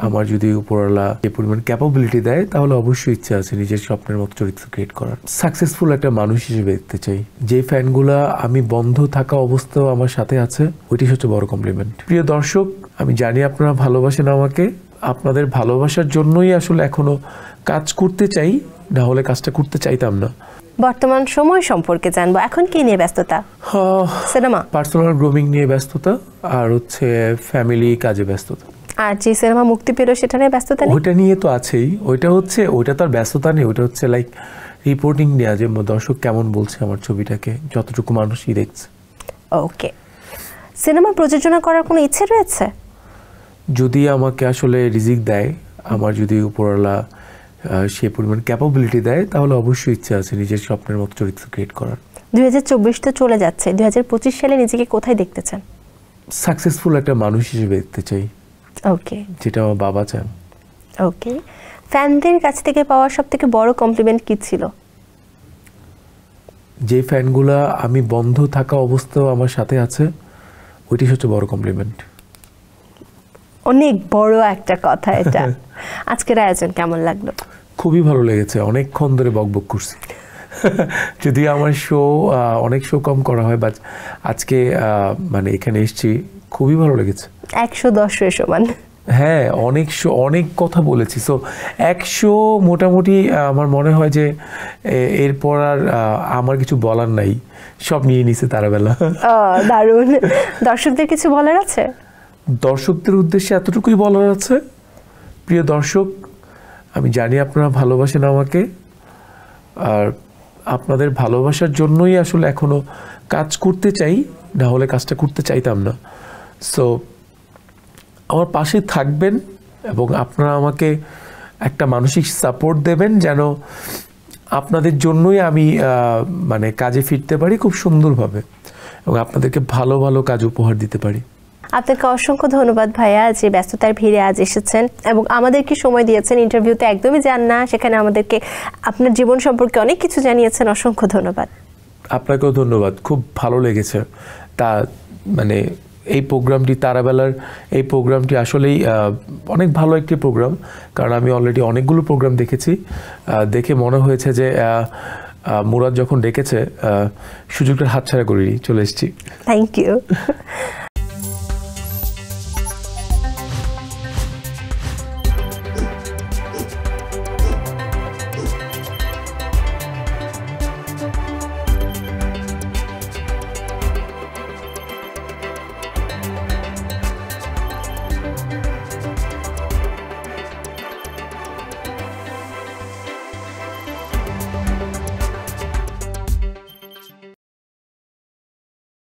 আমার যদি উপরওয়ালা যে পরিমাণ ক্যাপাবিলিটি দেয় তাহলে অবশ্যই ইচ্ছা আছে নিজের স্বপ্নের মতো চরিত্র ক্রিয়েট করার। সাকসেসফুল একটা মানুষ হিসেবে দেখতে চাই। যে ফ্যানগুলা আমি বন্ধ থাকা অবস্থাও আমার সাথে আছে, ওইটি হচ্ছে বড় কমপ্লিমেন্ট। প্রিয় দর্শক, আমি জানি আপনারা ভালোবাসেন আমাকে। আপনাদের ভালোবাসার জন্যই আসলে এখনো কাজ করতে চাই, না হলে কাজটা করতে চাইতাম না। বর্তমান সময় সম্পর্কে জানবো, এখন কি নিয়ে ব্যস্ততা? সিনেমা, পার্সোনাল গ্রুমিং নিয়ে ব্যস্ততা, আর হচ্ছে ফ্যামিলি কাজে ব্যস্ততা। আর যে সিনেমা মুক্তি পেল সেটা নিয়ে ব্যস্ততা নেই? ওইটা নিয়ে তো আছেই। ওইটা তো আর ব্যস্ততা নেই, ওইটা হচ্ছে লাইক রিপোর্টিং নেওয়া, যে দর্শক কেমন বলছে আমার ছবিটাকে, যতটুকু মানুষই দেখছে। ওকে, সিনেমা প্রযোজনা করার কোনো ইচ্ছে রয়েছে? যদি আমাকে আসলে রিজিক দেয়, আমার যদি উপরওয়ালা সে পরিমাণ ক্যাপাবিলিটি দেয়, তাহলে অবশ্যই ইচ্ছা আছে নিজের স্বপ্নের মতো চরিত্র ক্রিয়েট করার। 2024 তো চলে যাচ্ছে, 2025 সালে নিজেকে কোথায় দেখতে চান? সাকসেসফুল একটা মানুষ হিসেবে দেখতে চাই। ওকে, যেটা আমার বাবা চান। ওকে, ফ্যানদের কাছ থেকে পাওয়া সবথেকে বড় কমপ্লিমেন্ট কি ছিল? যে ফ্যানগুলা আমি বন্ধ থাকা অবস্থাও আমার সাথে আছে, ওইটি হচ্ছে বড় কমপ্লিমেন্ট। অনেক বড় একটা কথা এটা। আজকের আয়োজন কেমন লাগলো? খুবই ভালো লেগেছে, অনেকক্ষণ ধরে বকবক করছি। যদি আমার অনেক শো কম করা হয়, বাট আজকে মানে এখানে এসেছি, খুবই ভালো লেগেছে। 110 সমান। হ্যাঁ, অনেক কথা বলেছি। সো 100 মোটামুটি আমার মনে হয় যে এরপর আর আমার কিছু বলার নাই, সব নিয়ে নিছে তারাবেলা। দারুণ। দর্শকদের কিছু বলার আছে? দর্শকদের উদ্দেশ্যে এতটুকুই বলার আছে, প্রিয় দর্শক, আমি জানি আপনারা ভালোবাসেন আমাকে, আর আপনাদের ভালোবাসার জন্যই আসলে এখনো কাজ করতে চাই, না হলে কাজটা করতে চাইতাম না। সো আমার পাশে থাকবেন এবং আপনারা আমাকে একটা মানসিক সাপোর্ট দেবেন, যেন আপনাদের জন্যই আমি মানে কাজে ফিরতে পারি খুব সুন্দরভাবে এবং আপনাদেরকে ভালো ভালো কাজ উপহার দিতে পারি। আপনাকে অসংখ্য ধন্যবাদ ভাইয়া, যে ব্যস্ততার ভিড়ে আজ এসেছেন এবং আমাদেরকে সময় দিয়েছেন। ইন্টারভিউতে একদমই যান না, সেখানে আমাদেরকে আপনার জীবন সম্পর্কে অনেক কিছু জানিয়েছেন। অসংখ্য ধন্যবাদ। আপনাকেও ধন্যবাদ, খুব ভালো লেগেছে। মানে এই প্রোগ্রামটি, তারাবেলার এই প্রোগ্রামটি আসলেই অনেক ভালো একটি প্রোগ্রাম, কারণ আমি অলরেডি অনেকগুলো প্রোগ্রাম দেখেছি। দেখে মনে হয়েছে যে মুরাদ যখন ডেকেছে, সুযোগটা হাতছাড়া করিনি, চলে এসেছি। Thank you.